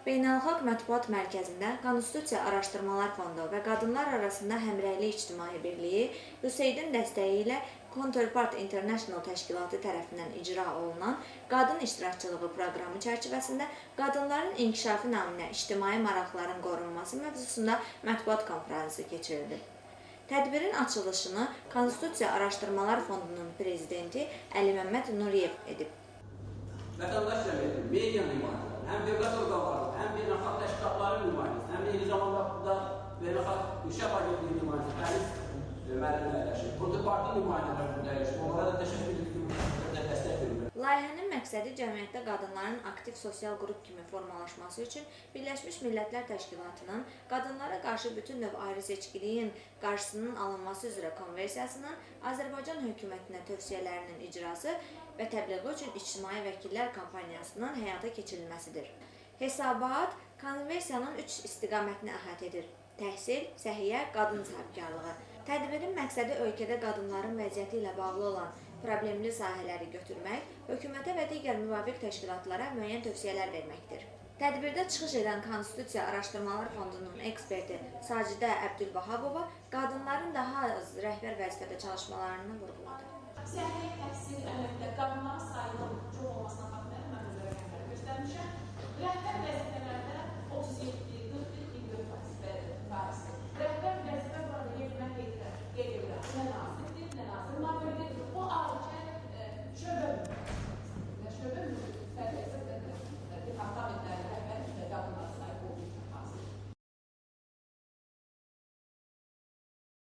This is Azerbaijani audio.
Beynəlxalq Mətbuat Mərkəzində Konstitusiya Araşdırmalar Fondu və Qadınlar Arasında Həmrəylik İctimai Birliyi USAID-in dəstəyi ilə Counterpart International təşkilatı tərəfindən icra olunan qadın iştirakçılığı proqramı çərçivəsində qadınların inkişafı naminə ictimai maraqların qorunması mövzusunda mətbuat konfransı keçirildi. Tədbirin açılışını Konstitusiya Araşdırmalar Fondunun prezidenti Əli Məmməd Nuriyev edib. Vətəndaş cəmiyyəti, media nümayəndələri, həm dövlət orqanları, həm beynəlxalq təşkilatların nümayəndəsi, həm eyni zamanda burada beynəlxalq inkişaf agentliyi nümayəndəsi, təlim müəllimləri əyləşir, Counterpart'ın nümayəndələri burada əyləşir. Onlara da təşəkkür edirik ki, burada dəstək verirlər. Layihənin məqsədi cəmiyyətdə qadınların aktiv sosial qrup kimi formalaşması üçün Birləşmiş Millətlər Təşkilatının qadınlara qarşı bütün növ ayrı-seçkiliyin qarşısının alınması üzrə konvensiyasının Azərbaycan hökumətinə tövsiyələrinin icrası və təbliği üçün ictimai vəkillər kampaniyasının həyata keçirilməsidir. Hesabat konvensiyanın 3 istiqamətini əhatə edir. Təhsil, səhiyyə, qadın sahibkarlığı. Tədbirin məqsədi ölkədə qadınların vəziyyəti ilə bağlı olan problemli sahələri götürmək, hökumətə və digər müvafiq təşkilatlara müəyyən tövsiyələr verməkdir. Tədbirdə çıxış edən Konstitusiya Araşdırmalar Fondunun eksperti Sacidə Əbdülvahabova qadınların daha az rəhbər vəzifədə çalışmalarını vurğuladı. Səhiyyə, təhsil, əlbəttə, qadınların sayının çox olmasına baxmayaraq mən özü rəhbər göstərmişəm. Rəhbər vəzifələrdə 37